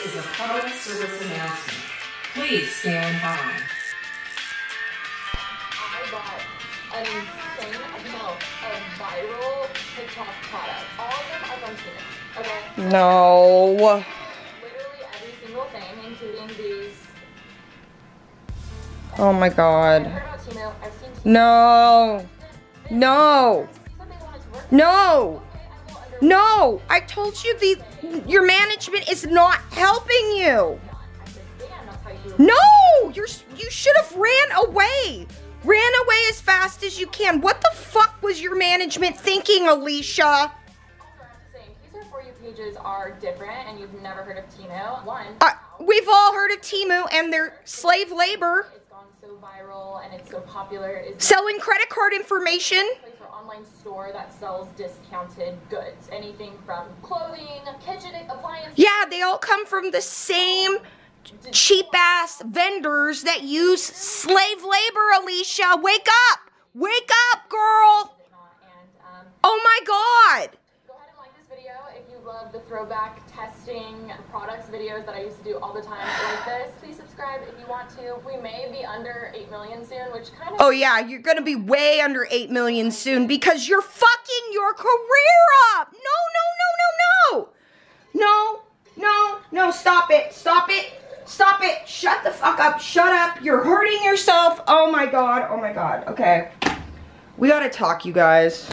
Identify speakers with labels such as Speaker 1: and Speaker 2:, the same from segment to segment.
Speaker 1: is a public service announcement. Please stand by.
Speaker 2: I bought an insane amount of viral TikTok products. All of them are from Temu, okay?
Speaker 3: No.
Speaker 2: Literally every single thing, including these.
Speaker 3: Oh my god.
Speaker 2: I've heard about Temu. I've seen Temu.
Speaker 3: No. No.
Speaker 2: Something wanted to work.
Speaker 3: No. No. I told you your management is not helping you. No. You should have ran away. Ran away as fast as you can. What the fuck was your management thinking, Alisha?
Speaker 2: Also, I have to say, in case our For You pages are different and you've never heard of Temu,
Speaker 3: we've all heard of Temu and their slave labor.
Speaker 2: It's gone so viral and it's so popular. It's
Speaker 3: selling credit card information.
Speaker 2: a place or online store that sells discounted goods. Anything from clothing, kitchen appliances.
Speaker 3: Yeah, they all come from the same cheap-ass vendors that use slave labor, Alisha. Wake up! Wake up, girl! Oh my god!
Speaker 2: Go ahead and like this video if you love the throwback testing products videos that I used to do all the time like this. Please subscribe if you want to. We may be under 8 million soon, which kind of...
Speaker 3: Oh yeah, you're gonna be way under 8 million soon because you're fucking your career up! No, stop it, stop it. Stop it! Shut the fuck up! Shut up! You're hurting yourself! Oh my god, okay. We gotta talk, you guys.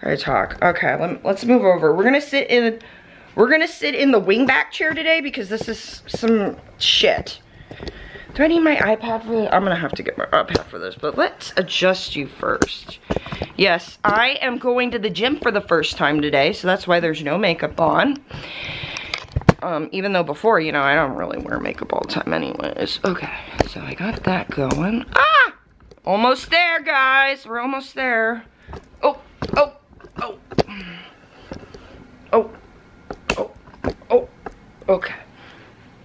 Speaker 3: Gotta talk. Okay, let's move over. We're gonna sit in the wingback chair today because this is some shit. Do I need my iPad for this? I'm gonna have to get my iPad for this, but let's adjust you first. Yes, I am going to the gym for the first time today, so that's why there's no makeup on. Even though before, you know, I don't really wear makeup all the time anyways. Okay, so I got that going. Ah! Almost there, guys. We're almost there. Oh. Okay.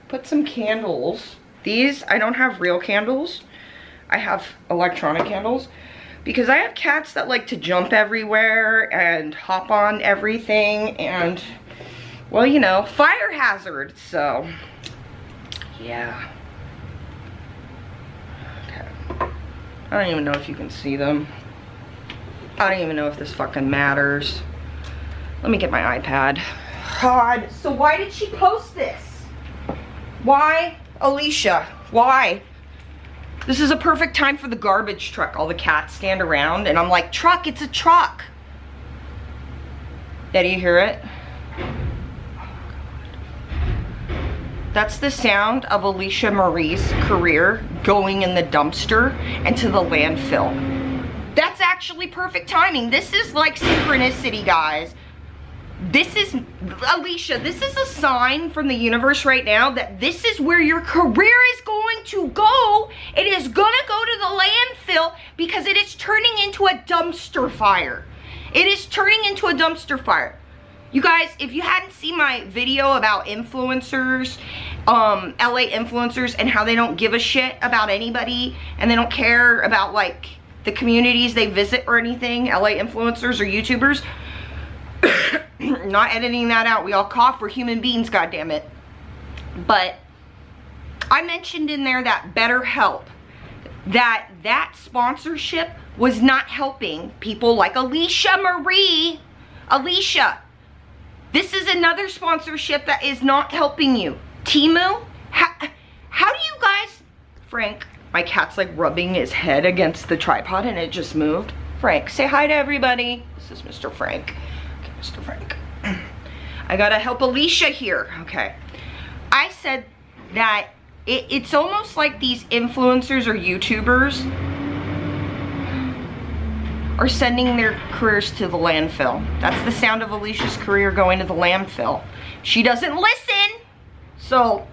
Speaker 3: Put some candles. These, I don't have real candles. I have electronic candles. Because I have cats that like to jump everywhere and hop on everything and... well, you know, fire hazard, so, yeah. Okay. I don't even know if you can see them. I don't even know if this fucking matters. Let me get my iPad. God, so why did she post this? Why? Alisha, why? This is a perfect time for the garbage truck. All the cats stand around, and I'm like, truck, it's a truck. Yeah, do you hear it? That's the sound of Alisha Marie's career going in the dumpster and to the landfill. That's actually perfect timing. This is like synchronicity, guys. This is, Alisha, this is a sign from the universe right now that this is where your career is going to go. It is gonna go to the landfill because it is turning into a dumpster fire. It is turning into a dumpster fire. You guys, if you hadn't seen my video about influencers, LA influencers, and how they don't give a shit about anybody, and they don't care about, like, the communities they visit or anything, LA influencers or YouTubers, not editing that out. We all cough. We're human beings, goddammit. But I mentioned in there that BetterHelp, that sponsorship was not helping people like Alisha Marie. Alisha, this is another sponsorship that is not helping you. Temu, how do you guys, Frank, my cat's like rubbing his head against the tripod and it just moved. Frank, say hi to everybody. This is Mr. Frank. Okay, Mr. Frank. I gotta help Alisha here. Okay. I said that it's almost like these influencers or YouTubers are sending their careers to the landfill. That's the sound of Alicia's career going to the landfill. She doesn't listen. So,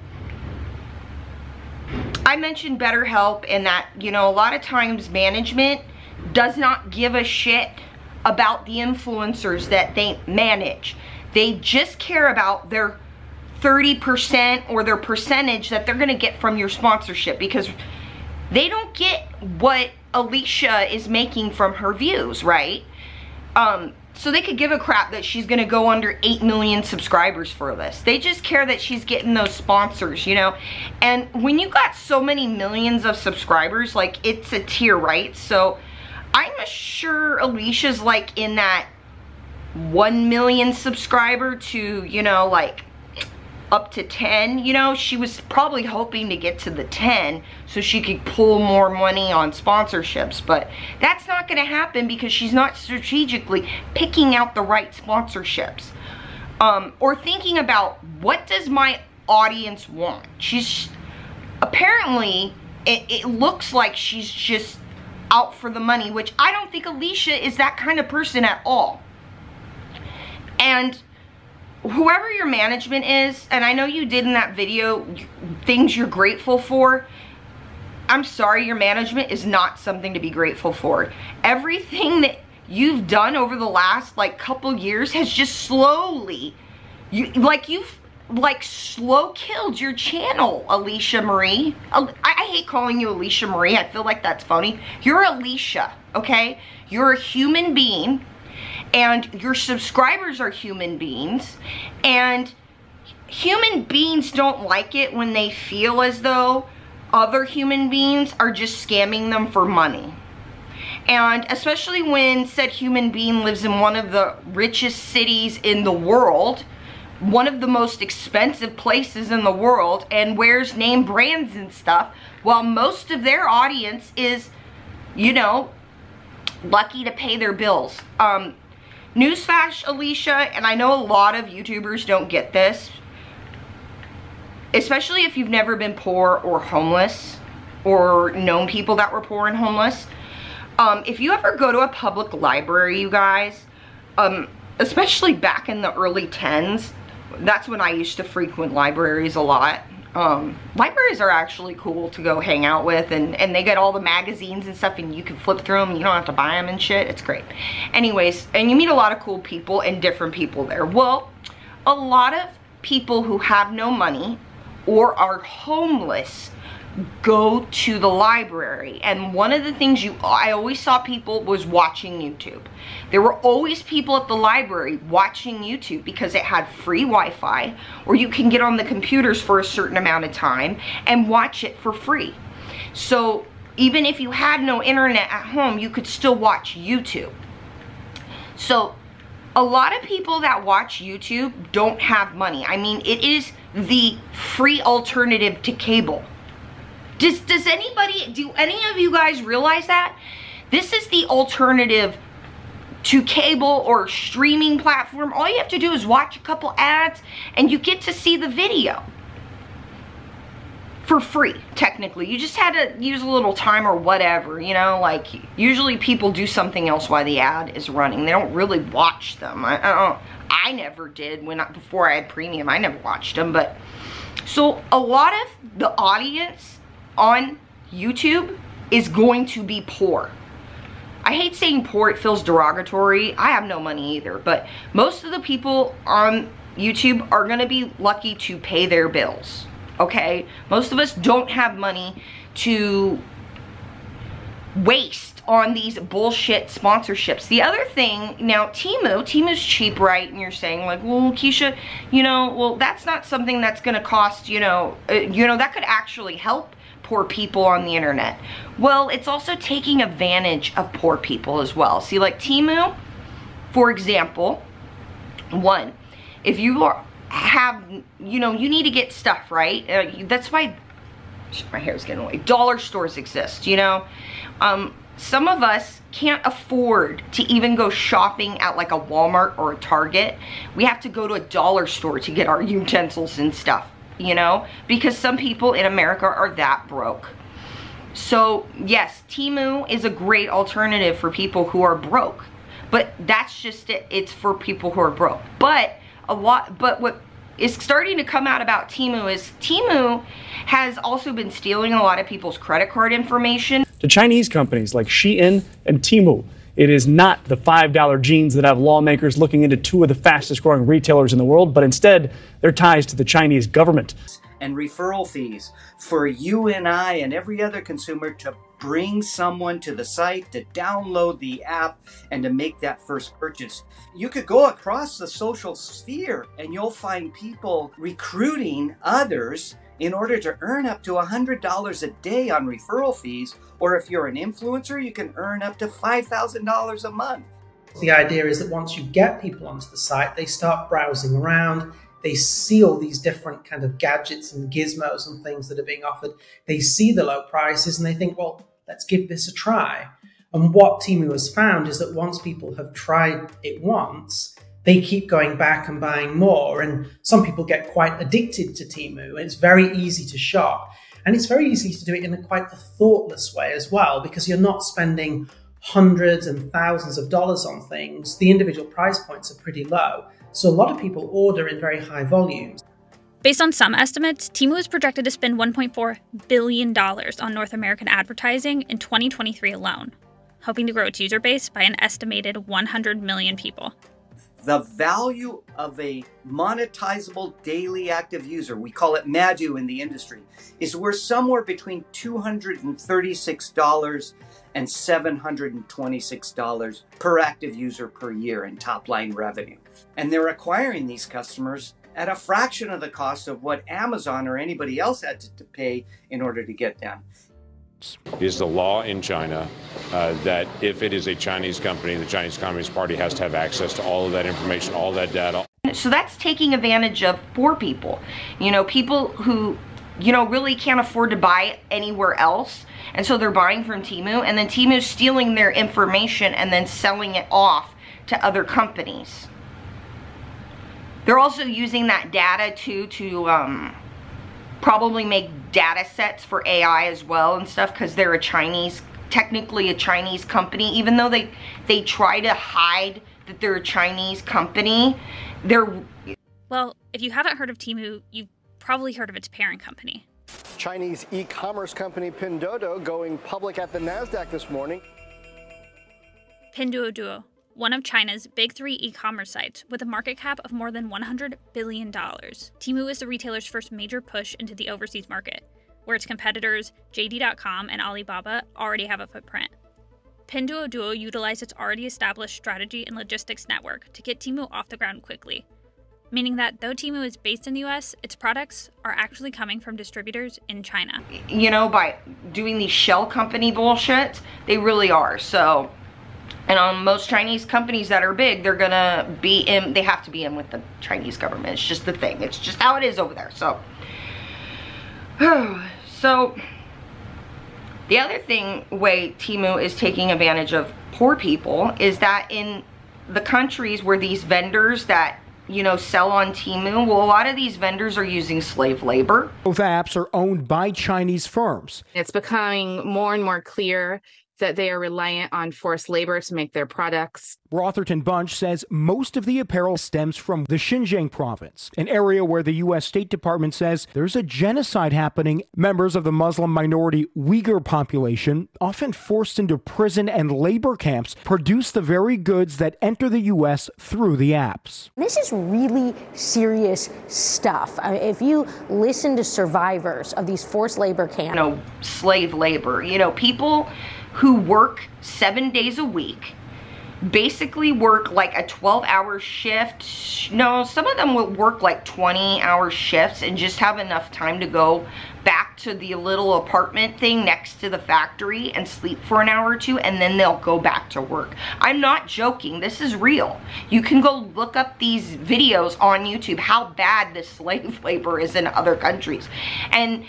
Speaker 3: I mentioned BetterHelp and that, you know, a lot of times management does not give a shit about the influencers that they manage. They just care about their 30% or their percentage that they're gonna get from your sponsorship because they don't get what Alisha is making from her views, right? So they could give a crap that she's gonna go under 8 million subscribers for this. They just care that she's getting those sponsors, you know? And when you got so many millions of subscribers, like, it's a tier, right? So I'm sure Alicia's like in that 1 million subscriber to, you know, like up to 10, you know, she was probably hoping to get to the 10 so she could pull more money on sponsorships, but that's not gonna happen because she's not strategically picking out the right sponsorships, or thinking about what does my audience want. She's apparently, it looks like she's just out for the money, which I don't think Alisha is that kind of person at all. And whoever your management is, and I know you did in that video things you're grateful for, I'm sorry, your management is not something to be grateful for. Everything that you've done over the last like couple years has just slowly, you've slow killed your channel, Alisha Marie. I hate calling you Alisha Marie. I feel like that's phony. You're Alisha, okay? You're a human being, and your subscribers are human beings, and human beings don't like it when they feel as though other human beings are just scamming them for money. And especially when said human being lives in one of the richest cities in the world, one of the most expensive places in the world, and wears name brands and stuff, while most of their audience is, you know, lucky to pay their bills. Newsflash, Alisha, and I know a lot of YouTubers don't get this, especially if you've never been poor or homeless or known people that were poor and homeless. If you ever go to a public library, you guys, especially back in the early 10s, that's when I used to frequent libraries a lot. Libraries are actually cool to go hang out with, and they get all the magazines and stuff, and you can flip through them. You don't have to buy them and shit. It's great. Anyways, and you meet a lot of cool people and different people there. Well, a lot of people who have no money or are homeless go to the library, and one of the things I always saw people was watching YouTube. There were always people at the library watching YouTube because it had free Wi-Fi, or you can get on the computers for a certain amount of time and watch it for free. So even if you had no internet at home, you could still watch YouTube. So a lot of people that watch YouTube don't have money. I mean, it is the free alternative to cable. Does anybody, do any of you guys realize that? This is the alternative to cable or streaming platform. All you have to do is watch a couple ads and you get to see the video for free, technically. You just had to use a little time or whatever, you know, like usually people do something else while the ad is running. They don't really watch them. I never did before I had premium. I never watched them, but so a lot of the audience on YouTube is going to be poor. I hate saying poor, it feels derogatory. I have no money either, but most of the people on YouTube are gonna be lucky to pay their bills, okay? Most of us don't have money to waste on these bullshit sponsorships. The other thing, now Temu's cheap, right? And you're saying like, well, Keisha, you know, well, that's not something that's gonna cost, you know, that could actually help poor people on the internet. Well, it's also taking advantage of poor people as well. See, like Temu, for example, one, if you have, you know, you need to get stuff, right? That's why my hair's getting away. Dollar stores exist, you know? Some of us can't afford to even go shopping at like a Walmart or a Target. We have to go to a dollar store to get our utensils and stuff, you know, because some people in America are that broke. So yes, Temu is a great alternative for people who are broke, but that's just it. It's for people who are broke. But what is starting to come out about Temu is Temu has also been stealing a lot of people's credit card information.
Speaker 4: To Chinese companies like Shein and Temu, it is not the $5 jeans that have lawmakers looking into two of the fastest growing retailers in the world, but instead their ties to the Chinese government.
Speaker 5: and referral fees for you and I and every other consumer to bring someone to the site, to download the app, and to make that first purchase. You could go across the social sphere and you'll find people recruiting others in order to earn up to $100 a day on referral fees, or if you're an influencer, you can earn up to $5,000 a month.
Speaker 6: The idea is that once you get people onto the site, they start browsing around, they see all these different kind of gadgets and gizmos and things that are being offered, they see the low prices and they think, well, let's give this a try. And what Temu has found is that once people have tried it once, they keep going back and buying more. And some people get quite addicted to Temu. It's very easy to shop. And it's very easy to do it in quite a thoughtless way as well, because you're not spending hundreds and thousands of dollars on things. The individual price points are pretty low. So a lot of people order in very high volumes.
Speaker 7: Based on some estimates, Temu is projected to spend $1.4 billion on North American advertising in 2023 alone, hoping to grow its user base by an estimated 100 million people.
Speaker 5: The value of a monetizable daily active user, we call it MADU in the industry, is worth somewhere between $236 and $726 per active user per year in top line revenue. And they're acquiring these customers at a fraction of the cost of what Amazon or anybody else had to pay in order to get them.
Speaker 8: It is the law in China that if it is a Chinese company, the Chinese Communist Party has to have access to all of that information, all that data.
Speaker 3: So that's taking advantage of poor people. You know, people who, you know, really can't afford to buy anywhere else. And so they're buying from Temu, and then Temu's stealing their information and then selling it off to other companies. They're also using that data too to probably make data sets for AI as well and stuff, because they're technically a Chinese company, even though they try to hide that they're a Chinese company.
Speaker 7: Well, if you haven't heard of Temu, you've probably heard of its parent company.
Speaker 9: Chinese e-commerce company Pinduoduo going public at the NASDAQ this morning.
Speaker 7: Pinduoduo, one of China's big 3 e-commerce sites with a market cap of more than $100 billion. Temu is the retailer's first major push into the overseas market, where its competitors JD.com and Alibaba already have a footprint. Pinduoduo utilized its already established strategy and logistics network to get Temu off the ground quickly, meaning that though Temu is based in the US, its products are actually coming from distributors in China.
Speaker 3: You know, by doing these shell company bullshit, they really are. So, and on most Chinese companies that are big, they're gonna be in, they have to be in with the Chinese government. It's just the thing. It's just how it is over there. So, so the other way Temu is taking advantage of poor people is that in the countries where these vendors that, you know, sell on Temu, well, a lot of these vendors are using slave labor.
Speaker 10: Both apps are owned by Chinese firms.
Speaker 11: It's becoming more and more clear that they are reliant on forced labor to make their products.
Speaker 10: Rotherton Bunch says most of the apparel stems from the Xinjiang province, an area where the U.S. State Department says there's a genocide happening. Members of the Muslim minority Uyghur population, often forced into prison and labor camps, produce the very goods that enter the U.S. through the apps.
Speaker 12: This is really serious stuff. If you listen to survivors of these forced labor camps,
Speaker 3: you know, slave labor, you know, people who work 7 days a week, basically work like a 12-hour shift. No, some of them will work like 20-hour shifts and just have enough time to go back to the little apartment thing next to the factory and sleep for an hour or two, and then they'll go back to work. I'm not joking. This is real. You can go look up these videos on YouTube, how bad this slave labor is in other countries. And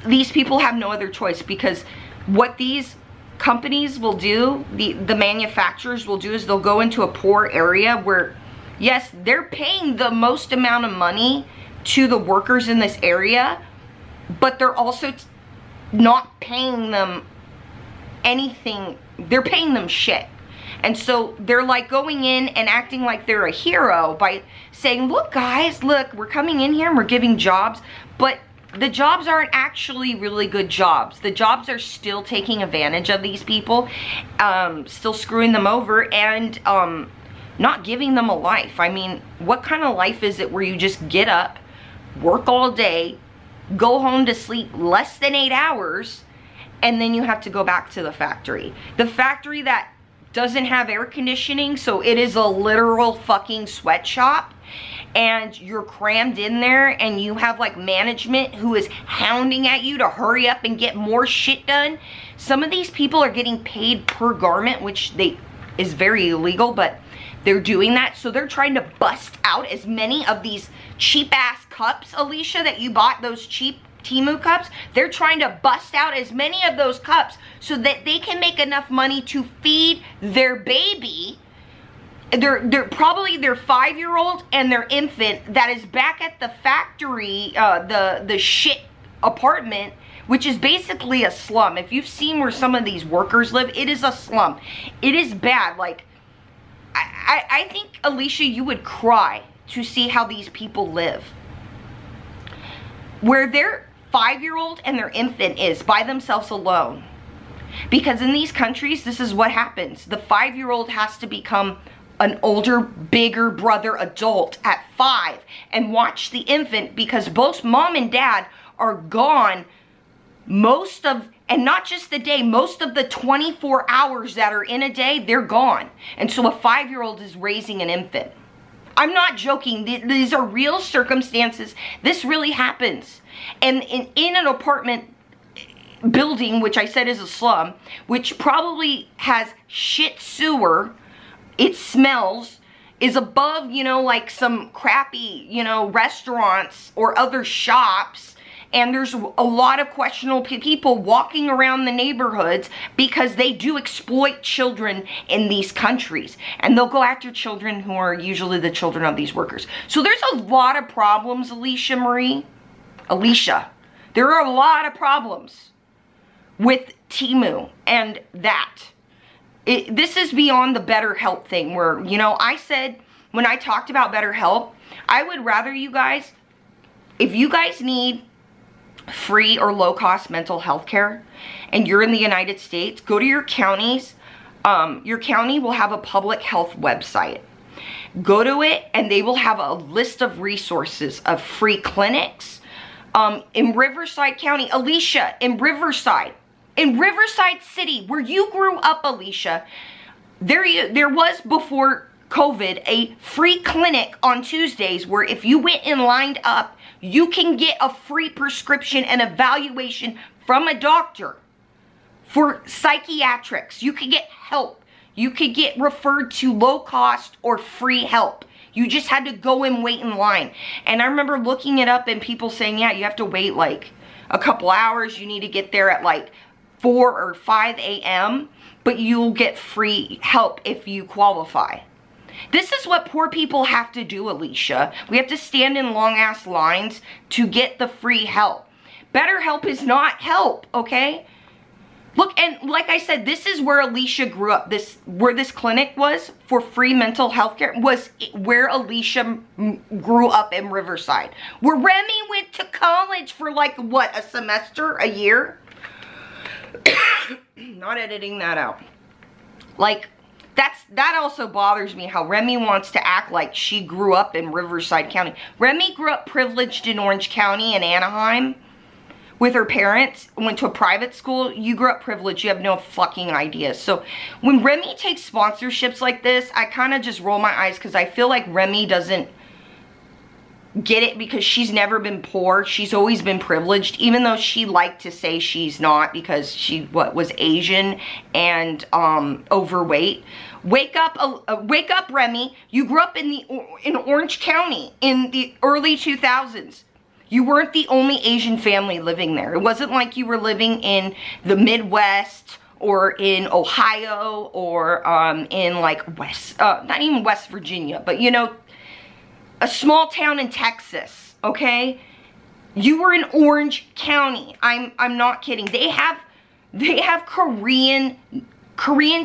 Speaker 3: these people have no other choice, because what these companies will do, the manufacturers will do, is they'll go into a poor area where, yes, they're paying the most amount of money to the workers in this area, but they're also not paying them anything. They're paying them shit. And so they're like going in and acting like they're a hero by saying, look guys, look, we're coming in here and we're giving jobs, but the jobs aren't actually really good jobs. The jobs are still taking advantage of these people, still screwing them over, and not giving them a life. I mean, what kind of life is it where you just get up, work all day, go home to sleep less than 8 hours, and then you have to go back to the factory. The factory that doesn't have air conditioning, so it is a literal fucking sweatshop, and you're crammed in there, and you have like management who is hounding at you to hurry up and get more shit done. Some of these people are getting paid per garment, which is very illegal, but they're doing that. So they're trying to bust out as many of these cheap ass cups, Alisha, that you bought, those cheap Temu cups. They're trying to bust out as many of those cups so that they can make enough money to feed their baby. They're probably their 5-year-old and their infant that is back at the factory, the shit apartment, which is basically a slum. If you've seen where some of these workers live, it is a slum. It is bad. Like, I think, Alisha, you would cry to see how these people live. Where their 5-year-old and their infant is by themselves alone. Because in these countries, this is what happens. The 5-year-old has to become an older, bigger brother adult at 5 and watch the infant, because both mom and dad are gone most of, and not just the day, most of the 24 hours that are in a day, they're gone. And so a 5-year-old is raising an infant. I'm not joking. These are real circumstances. This really happens. And in an apartment building, which I said is a slum, which probably has shit sewer, it smells, is above, you know, like some crappy, you know, restaurants or other shops. And there's a lot of questionable people walking around the neighborhoods because they do exploit children in these countries. And they'll go after children who are usually the children of these workers. So there's a lot of problems, Alisha. There are a lot of problems with Temu and that. This is beyond the BetterHelp thing where, you know, I said when I talked about BetterHelp, I would rather you guys, if you guys need free or low-cost mental health care and you're in the United States, go to your counties. Your county will have a public health website. Go to it and they will have a list of resources of free clinics. In Riverside County, Alisha, in Riverside City, where you grew up, Alisha, there was before COVID a free clinic on Tuesdays where if you went and lined up, you can get a free prescription and evaluation from a doctor for psychiatrics. You could get help. You could get referred to low cost or free help. You just had to go and wait in line. And I remember looking it up and people saying, yeah, you have to wait like a couple hours. You need to get there at like 4 or 5 a.m. But you'll get free help if you qualify. This is what poor people have to do, Alisha. We have to stand in long-ass lines to get the free help. BetterHelp is not help, okay? Look, and like I said, this is where Alisha grew up. Where this clinic was for free mental health care was where Alisha grew up in Riverside. Where Remy went to college for like, what, a semester, a year? Not editing that out. Like, that also bothers me how Remy wants to act like she grew up in Riverside County. Remy grew up privileged in Orange County and Anaheim with her parents, went to a private school. You grew up privileged, you have no fucking idea. So when Remy takes sponsorships like this, I kind of just roll my eyes because I feel like Remy doesn't get it because she's never been poor. She's always been privileged, even though she liked to say she's not because she was Asian and overweight. Wake up, Remy. You grew up in Orange County in the early 2000s. You weren't the only Asian family living there. It wasn't like you were living in the Midwest or in Ohio or in like not even West Virginia, but you know, a small town in Texas, okay? You were in Orange County. I'm not kidding. They have Korean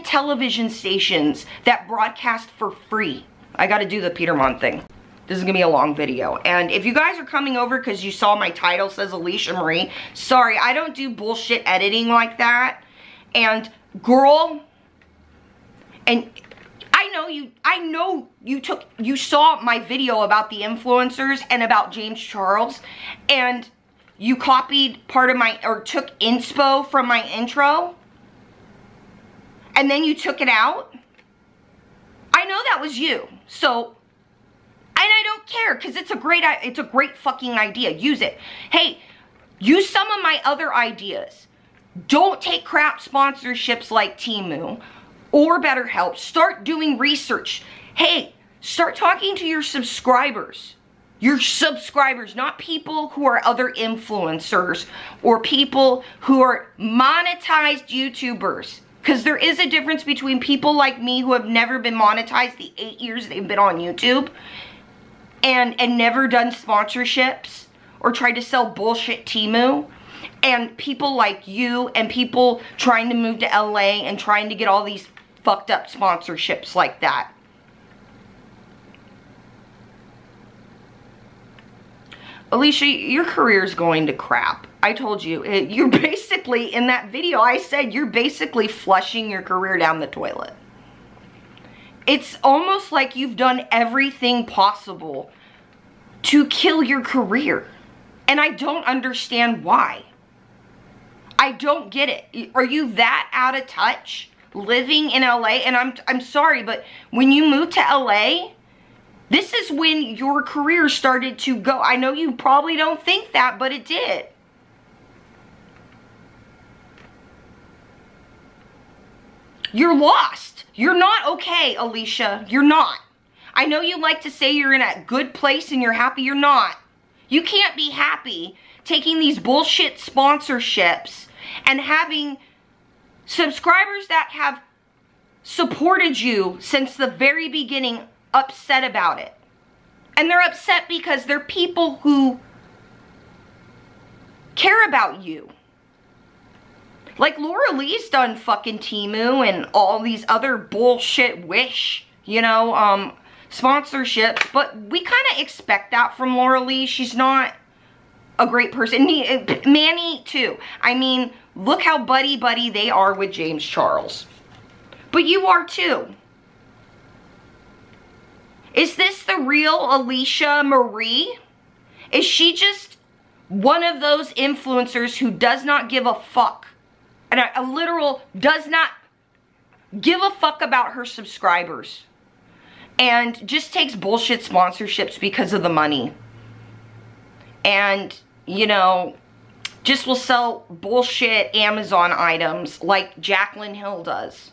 Speaker 3: television stations that broadcast for free. I gotta do the Petermon thing. This is gonna be a long video. And if you guys are coming over because you saw my title says Alisha Marie, sorry, I don't do bullshit editing like that. And girl, and I know you saw my video about the influencers and about James Charles, and you copied part of my, or took inspo from my intro, and then you took it out. I know that was you. So, and I don't care, because it's a great fucking idea. Use it. Hey, use some of my other ideas. Don't take crap sponsorships like Temu or BetterHelp. Start doing research. Hey, start talking to your subscribers. Your subscribers, not people who are other influencers or people who are monetized YouTubers. Because there is a difference between people like me who have never been monetized the 8 years they've been on YouTube and never done sponsorships or tried to sell bullshit Temu, and people like you and people trying to move to LA and trying to get all these fucked up sponsorships like that. Alisha, your career's going to crap. I told you. You're basically, in that video I said, you're basically flushing your career down the toilet. It's almost like you've done everything possible to kill your career. And I don't understand why. I don't get it. Are you that out of touch living in LA? And I'm sorry, but when you moved to LA, this is when your career started to go. I know you probably don't think that, but it did. You're lost. You're not okay, Alisha. You're not. I know you like to say you're in a good place and you're happy. You're not. You can't be happy taking these bullshit sponsorships and having subscribers that have supported you since the very beginning upset about it. And they're upset because they're people who care about you. Like Laura Lee's done fucking Temu and all these other bullshit Wish, you know, sponsorships. But we kind of expect that from Laura Lee. She's not a great person. Manny too. I mean, look how buddy-buddy they are with James Charles. But you are too. Is this the real Alisha Marie? Is she just one of those influencers who does not give a fuck? And a literal does not give a fuck about her subscribers. And just takes bullshit sponsorships because of the money. And, you know, just will sell bullshit Amazon items like Jaclyn Hill does.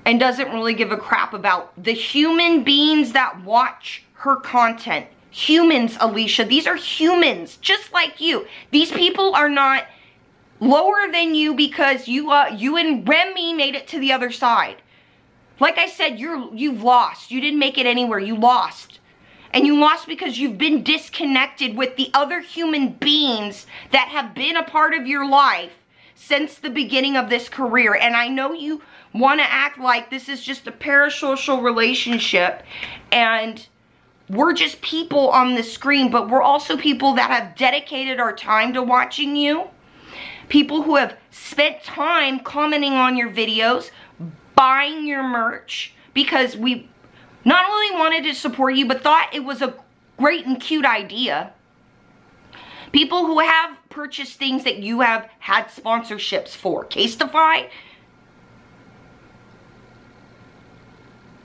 Speaker 3: And doesn't really give a crap about the human beings that watch her content. Humans, Alisha. These are humans, just like you. These people are not lower than you because you and Remy made it to the other side. Like I said, you've lost. You didn't make it anywhere. You lost. And you lost because you've been disconnected with the other human beings that have been a part of your life since the beginning of this career. And I know you want to act like this is just a parasocial relationship and we're just people on the screen, but we're also people that have dedicated our time to watching you. People who have spent time commenting on your videos, buying your merch, because we not only wanted to support you, but thought it was a great and cute idea. People who have purchased things that you have had sponsorships for. Casetify.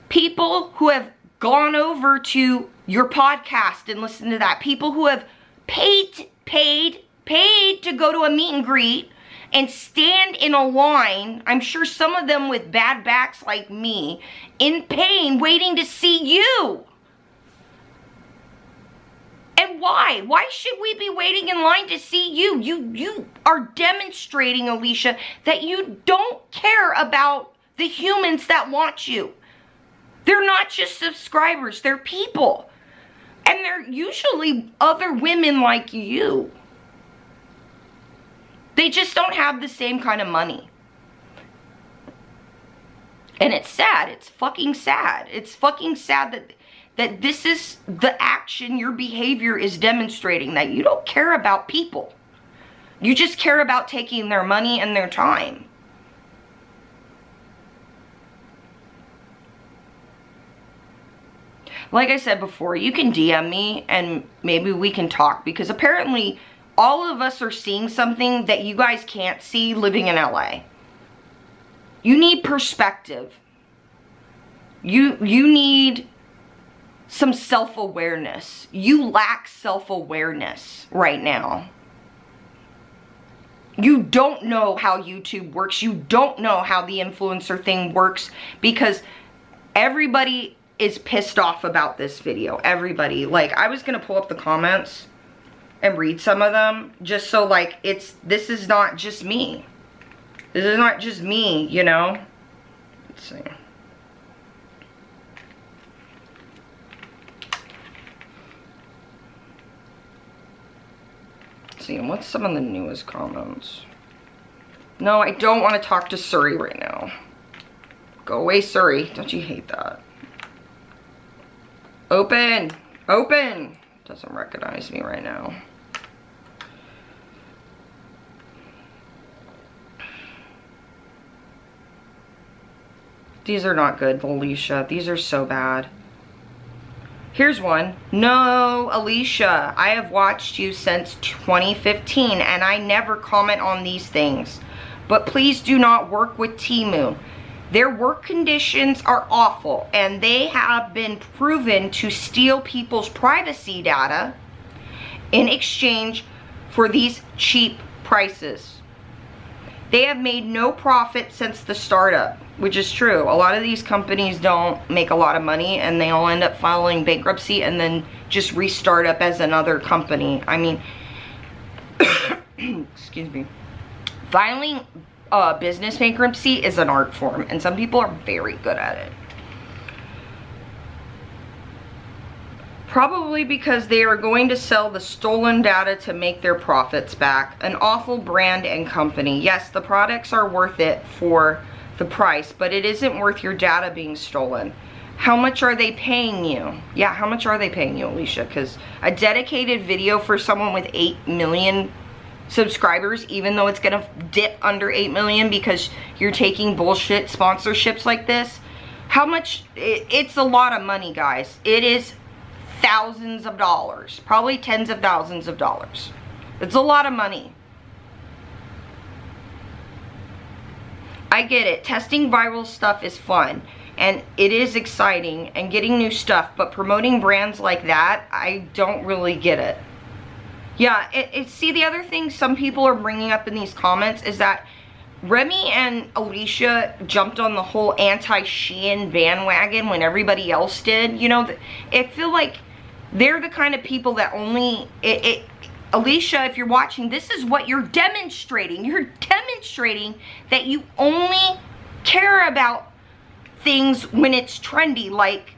Speaker 3: People who have gone over to your podcast and listened to that. People who have paid to go to a meet and greet and stand in a line, I'm sure some of them with bad backs like me, in pain, waiting to see you. And why? Why should we be waiting in line to see you? You are demonstrating, Alisha, that you don't care about the humans that watch you. They're not just subscribers, they're people. And they're usually other women like you. They just don't have the same kind of money. And it's sad. It's fucking sad. It's fucking sad that this is the action your behavior is demonstrating. That you don't care about people. You just care about taking their money and their time. like I said before, you can DM me and maybe we can talk, because apparently all of us are seeing something that you guys can't see living in LA. You need perspective. You need some self-awareness. You lack self-awareness right now. You don't know how YouTube works. You don't know how the influencer thing works, because everybody is pissed off about this video. Everybody. Like, I was gonna pull up the comments and read some of them, just so, like, this is not just me. This is not just me, you know? Let's see. Let's see, what's some of the newest comments? No, I don't want to talk to Suri right now. Go away, Suri. Don't you hate that? Open! Open! Doesn't recognize me right now. These are not good, Alisha. These are so bad. Here's one. No, Alisha, I have watched you since 2015 and I never comment on these things. But please do not work with Temu. Their work conditions are awful and they have been proven to steal people's privacy data in exchange for these cheap prices. They have made no profit since the startup, which is true. A lot of these companies don't make a lot of money and they all end up filing bankruptcy and then just restart up as another company. I mean, excuse me. Filing business bankruptcy is an art form and some people are very good at it. Probably because they are going to sell the stolen data to make their profits back. An awful brand and company. Yes, the products are worth it for the price, but it isn't worth your data being stolen. How much are they paying you? Yeah, how much are they paying you, Alisha? Because a dedicated video for someone with 8 million subscribers, even though it's gonna dip under 8 million because you're taking bullshit sponsorships like this, how much? It's a lot of money, guys. It is thousands of dollars, probably tens of thousands of dollars. It's a lot of money. I get it. Testing viral stuff is fun and it is exciting and getting new stuff, but promoting brands like that, I don't really get it. Yeah, see, the other thing some people are bringing up in these comments is that Remy and Alisha jumped on the whole anti-Shein bandwagon when everybody else did. You know, I feel like they're the kind of people that only, Alisha, if you're watching, this is what you're demonstrating. You're demonstrating that you only care about things when it's trendy, like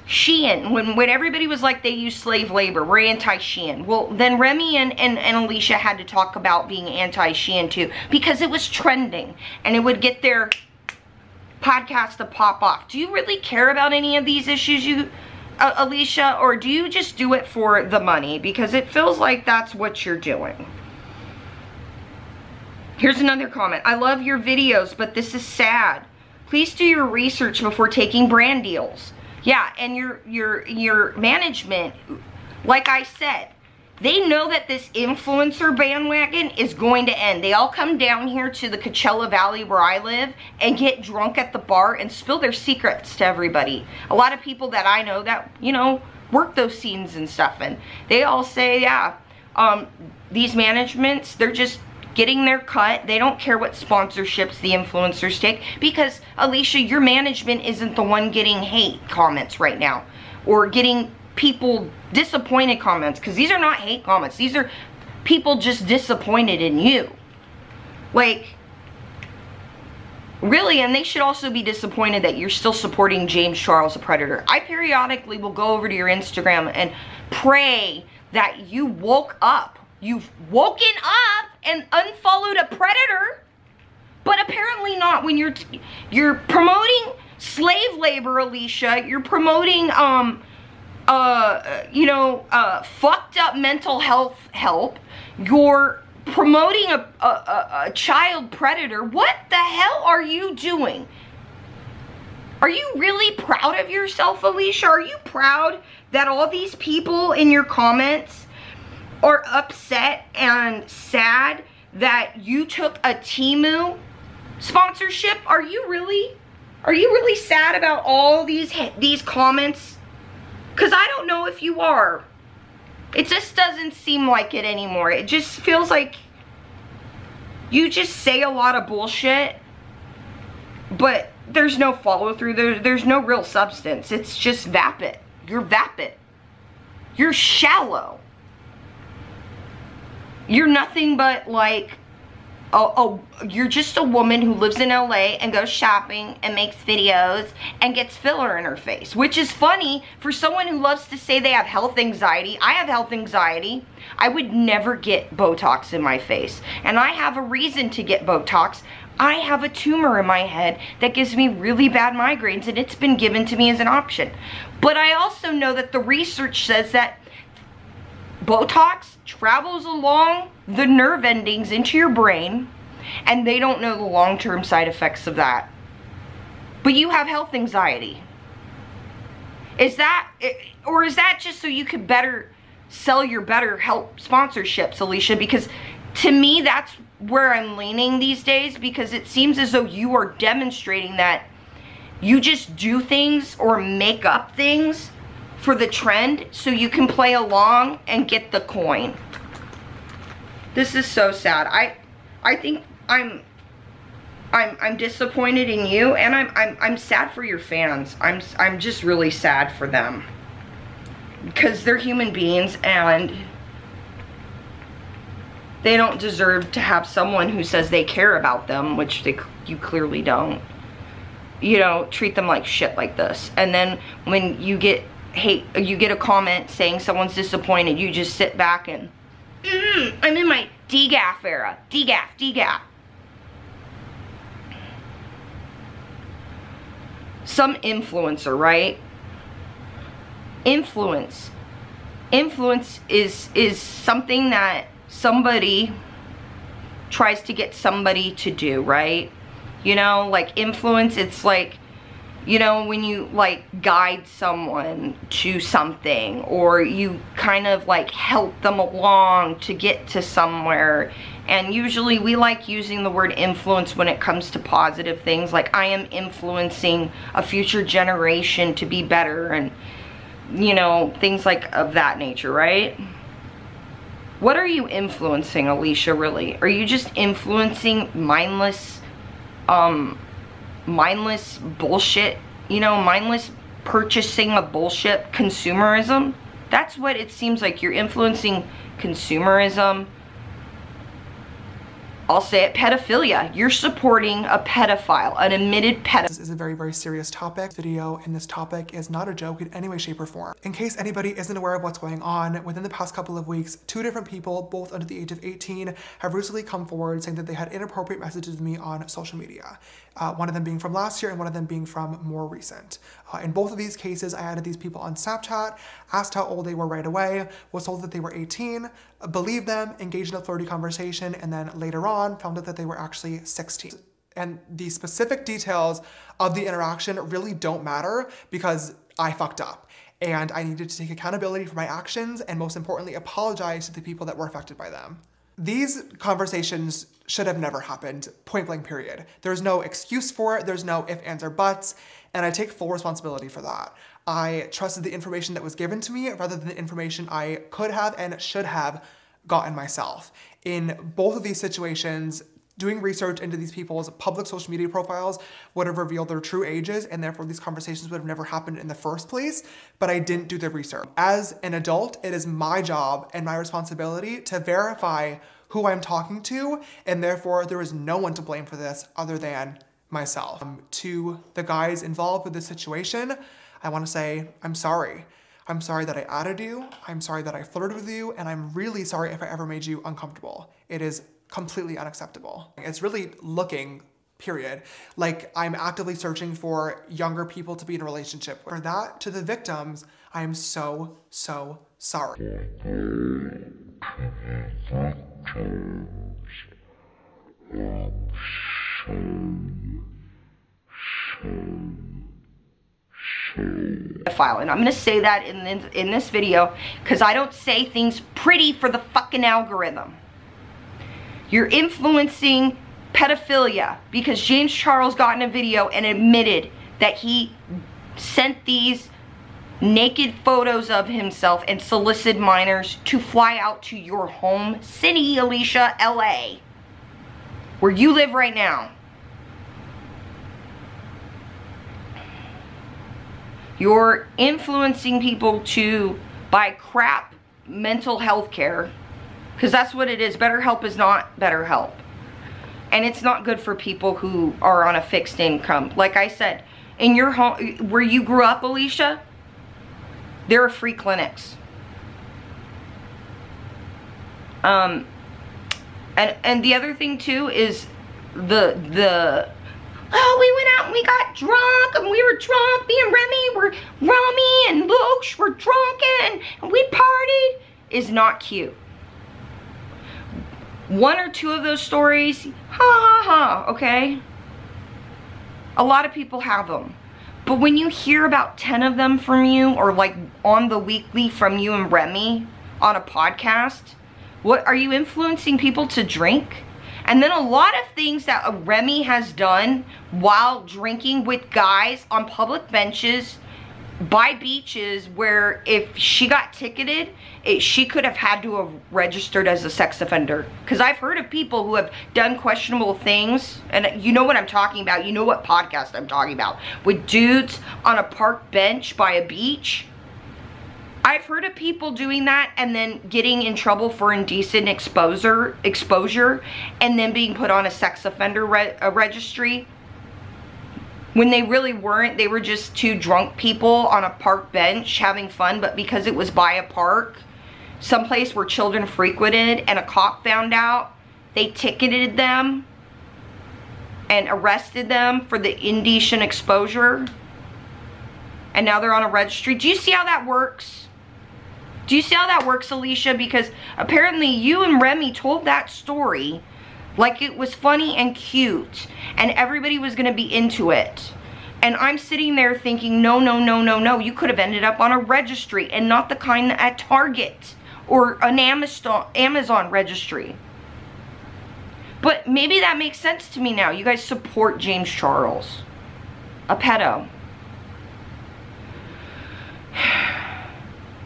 Speaker 3: Shein. When everybody was like they use slave labor, we're anti-Shein. Well, then Remy and Alisha had to talk about being anti-Shein too, because it was trending and it would get their podcast to pop off. Do you really care about any of these issues, Alisha, or do you just do it for the money? Because it feels like that's what you're doing. Here's another comment. I love your videos, but this is sad. Please do your research before taking brand deals. Yeah, and your management, like I said, they know that this influencer bandwagon is going to end. They all come down here to the Coachella Valley where I live and get drunk at the bar and spill their secrets to everybody. A lot of people that I know that, you know, work those scenes and stuff, and they all say, yeah, these managements, they're just getting their cut. They don't care what sponsorships the influencers take, because Alisha, your management isn't the one getting hate comments right now or getting people disappointed comments, because these are not hate comments. These are people just disappointed in you. Like, really, and they should also be disappointed that you're still supporting James Charles, a predator. I periodically will go over to your Instagram and pray that you woke up. You've woken up and unfollowed a predator, but apparently not when you're promoting slave labor, Alisha. You're promoting, fucked up mental health help. You're promoting a child predator. What the hell are you doing? Are you really proud of yourself, Alisha? Are you proud that all these people in your comments are upset and sad that you took a Temu sponsorship? Are you really sad about all these comments? Because I don't know if you are. It just doesn't seem like it anymore. It just feels like you just say a lot of bullshit, but there's no follow through. There's no real substance. It's just vapid. You're vapid. You're shallow. You're nothing but like, you're just a woman who lives in LA and goes shopping and makes videos and gets filler in her face, which is funny for someone who loves to say they have health anxiety. I have health anxiety. I would never get Botox in my face, and I have a reason to get Botox. I have a tumor in my head that gives me really bad migraines, and it's been given to me as an option. But I also know that the research says that Botox travels along the nerve endings into your brain, and they don't know the long-term side effects of that. But you have health anxiety. Is that, or is that just so you could better sell your better health sponsorships, Alisha? Because to me, that's where I'm leaning these days, because it seems as though you are demonstrating that you just do things or make up things for the trend so you can play along and get the coin. This is so sad. I think I'm disappointed in you, and I'm sad for your fans. I'm just really sad for them, because they're human beings and they don't deserve to have someone who says they care about them, which you clearly don't, you know, treat them like shit like this. And then when you get a comment saying someone's disappointed, you just sit back and I'm in my DGAF era. DGAF. Some influencer, right? Influence is something that somebody tries to get somebody to do, right? You know, like influence, it's like, you know, when you like guide someone to something, or you kind of like help them along to get to somewhere. And usually we like using the word influence when it comes to positive things, like I am influencing a future generation to be better, and you know, things like of that nature, right? What are you influencing, Alisha, really? Are you just influencing mindless bullshit, you know, mindless purchasing of bullshit, consumerism? That's what it seems like. You're influencing consumerism. I'll say it, pedophilia. You're supporting a pedophile, an admitted pedophile.
Speaker 13: This is a very, very serious topic. This video and this topic is not a joke in any way, shape, or form. In case anybody isn't aware of what's going on, within the past couple of weeks, 2 different people, both under the age of 18, have recently come forward saying that they had inappropriate messages with me on social media. One of them being from last year and one of them being from more recent. In both of these cases, I added these people on Snapchat, asked how old they were right away, was told that they were 18, believed them, engaged in a flirty conversation, and then later on found out that they were actually 16. And the specific details of the interaction really don't matter because I fucked up. And I needed to take accountability for my actions and, most importantly, apologize to the people that were affected by them. These conversations should have never happened, point blank period. There's no excuse for it, there's no ifs, ands, or buts, and I take full responsibility for that. I trusted the information that was given to me rather than the information I could have and should have gotten myself. In both of these situations, doing research into these people's public social media profiles would have revealed their true ages, and therefore these conversations would have never happened in the first place, but I didn't do the research. As an adult, it is my job and my responsibility to verify who I'm talking to, and therefore there is no one to blame for this other than myself. To the guys involved with this situation, I want to say, I'm sorry. I'm sorry that I added you, I'm sorry that I flirted with you, and I'm really sorry if I ever made you uncomfortable. It is completely unacceptable. It's really looking, period, like I'm actively searching for younger people to be in a relationship. For that, to the victims, I am so, so sorry.
Speaker 3: And I'm gonna say that in this video because I don't say things pretty for the fucking algorithm. You're influencing pedophilia because James Charles got in a video and admitted that he sent these naked photos of himself and solicited minors to fly out to your home city, Alisha, LA, where you live right now. You're influencing people to buy crap mental health care, because that's what it is. BetterHelp is not BetterHelp. And it's not good for people who are on a fixed income. Like I said, in your home, where you grew up, Alisha, there are free clinics. And the other thing too is oh, we went out and we got drunk and we were drunk. Me and Remy and Loach were drunken and we partied is not cute. One or two of those stories, ha ha ha, okay? A lot of people have them. But when you hear about 10 of them from you, or like on the weekly from you and Remy on a podcast, what are you influencing people to drink? And then a lot of things that Remy has done while drinking with guys on public benches, by beaches, where if she got ticketed, she could have had to have registered as a sex offender. Because I've heard of people who have done questionable things, and you know what I'm talking about, you know what podcast I'm talking about, with dudes on a park bench by a beach. I've heard of people doing that and then getting in trouble for indecent exposure and then being put on a sex offender registry. When they really weren't, they were just two drunk people on a park bench having fun, but because it was by a park, someplace where children frequented, and a cop found out, they ticketed them and arrested them for the indecent exposure. And now they're on a registry. Do you see how that works? Do you see how that works, Alisha? Because apparently you and Remy told that story like it was funny and cute, and everybody was gonna be into it. And I'm sitting there thinking, no, no, no, no, no. You could have ended up on a registry, and not the kind at Target or an Amazon registry. But maybe that makes sense to me now. You guys support James Charles, a pedo.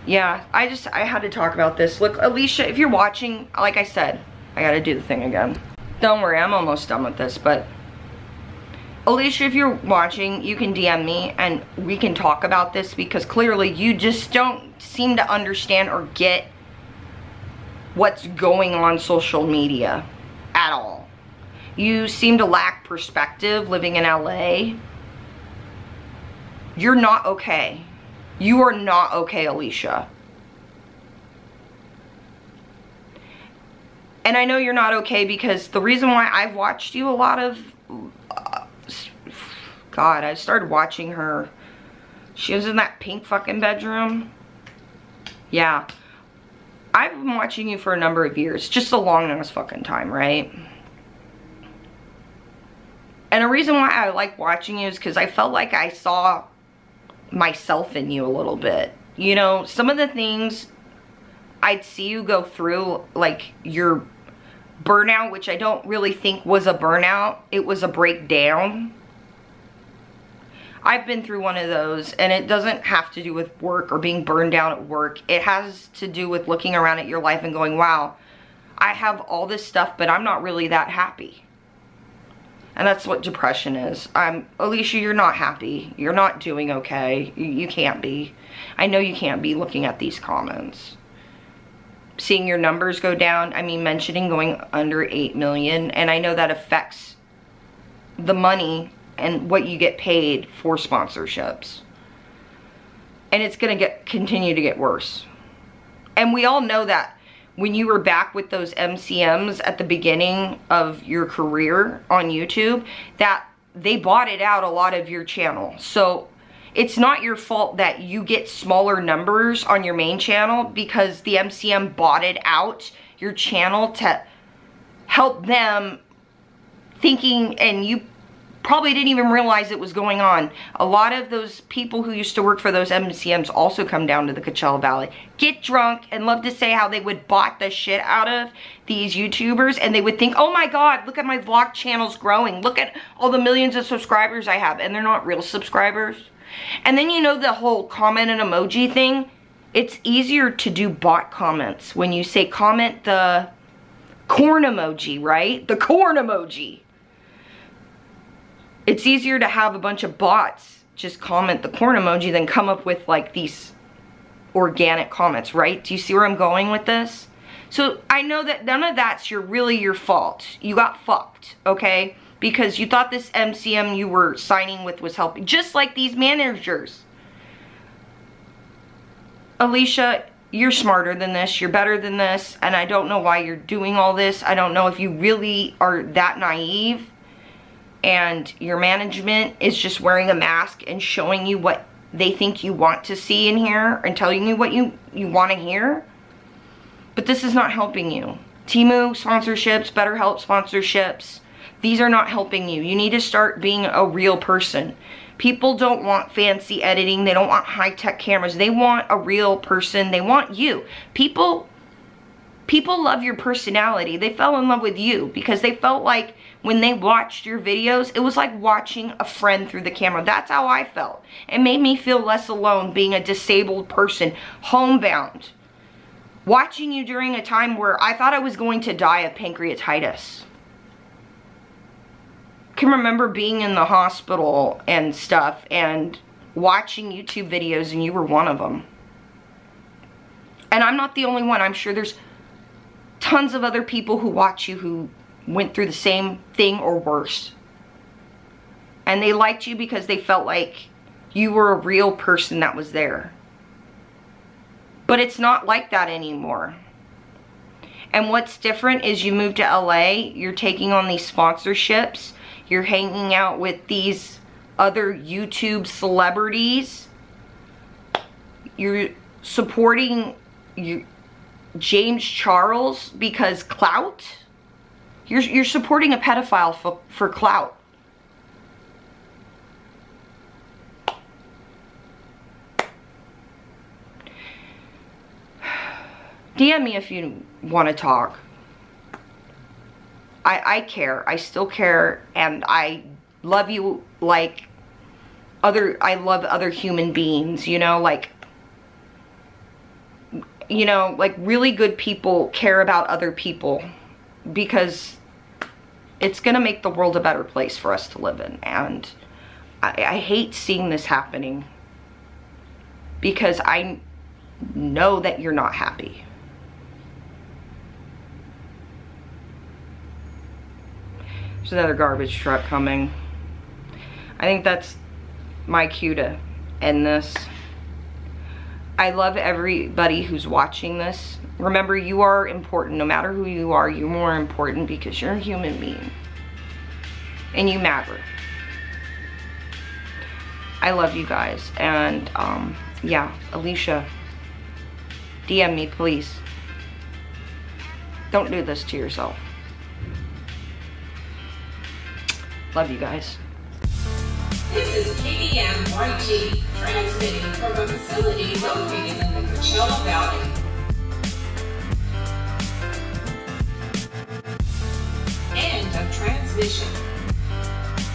Speaker 3: Yeah, I had to talk about this. Look, Alisha, if you're watching, like I said, I gotta do the thing again. Don't worry, I'm almost done with this, but Alisha, if you're watching, you can DM me and we can talk about this, because clearly you just don't seem to understand or get what's going on social media at all. You seem to lack perspective living in LA. You're not okay. You are not okay, Alisha. And I know you're not okay because the reason why I've watched you a lot of... God, I started watching her. She was in that pink fucking bedroom. Yeah. I've been watching you for a number of years. Just a long ass fucking time, right? And the reason why I like watching you is because I felt like I saw myself in you a little bit. You know, some of the things I'd see you go through, like your burnout, which I don't really think was a burnout. It was a breakdown. I've been through one of those, and it doesn't have to do with work or being burned down at work. It has to do with looking around at your life and going, wow, I have all this stuff, but I'm not really that happy. And that's what depression is. Alisha, you're not happy. You're not doing okay. You can't be. I know you can't be looking at these comments. Seeing your numbers go down, I mean, mentioning going under 8 million, and I know that affects the money and what you get paid for sponsorships. And it's gonna continue to get worse. And we all know that when you were back with those MCMs at the beginning of your career on YouTube, that they bought it out a lot of your channel. So it's not your fault that you get smaller numbers on your main channel, because the MCM bought it out your channel to help them, thinking, and you probably didn't even realize it was going on. A lot of those people who used to work for those MCMs also come down to the Coachella Valley, get drunk, and love to say how they would bot the shit out of these YouTubers, and they would think, oh my god, look at my vlog channel's growing, look at all the millions of subscribers I have, and they're not real subscribers. And then, you know, the whole comment and emoji thing, it's easier to do bot comments when you say comment the corn emoji, right? The corn emoji. It's easier to have a bunch of bots just comment the corn emoji than come up with like these organic comments, right? Do you see where I'm going with this? So I know that none of that's really your fault. You got fucked, okay? Because you thought this MCM you were signing with was helping, just like these managers. Alisha, you're smarter than this, you're better than this, and I don't know why you're doing all this. I don't know if you really are that naive and your management is just wearing a mask and showing you what they think you want to see in here and telling you what you want to hear. But this is not helping you. Temu sponsorships, BetterHelp sponsorships, these are not helping you. You need to start being a real person. People don't want fancy editing. They don't want high-tech cameras. They want a real person. They want you. People love your personality. They fell in love with you because they felt like when they watched your videos, it was like watching a friend through the camera. That's how I felt. It made me feel less alone being a disabled person, homebound. Watching you during a time where I thought I was going to die of pancreatitis. I can remember being in the hospital and stuff and watching YouTube videos, and you were one of them. And I'm not the only one. I'm sure there's tons of other people who watch you who went through the same thing or worse. And they liked you because they felt like you were a real person that was there. But it's not like that anymore. And what's different is you moved to LA, you're taking on these sponsorships, you're hanging out with these other YouTube celebrities, you're supporting James Charles because clout. You're supporting a pedophile for clout. DM me if you want to talk. I care. I still care, and I love you like I love other human beings, you know, like really good people care about other people because it's gonna make the world a better place for us to live in. And I hate seeing this happening because I know that you're not happy. There's another garbage truck coming. I think that's my cue to end this. I love everybody who's watching this. Remember, you are important. No matter who you are, you're more important because you're a human being. And you matter. I love you guys. And, yeah, Alisha, DM me, please. Don't do this to yourself. Love you guys.
Speaker 1: This is KDM-YG transmitting from a facility located in the Coachella Valley. End of transmission.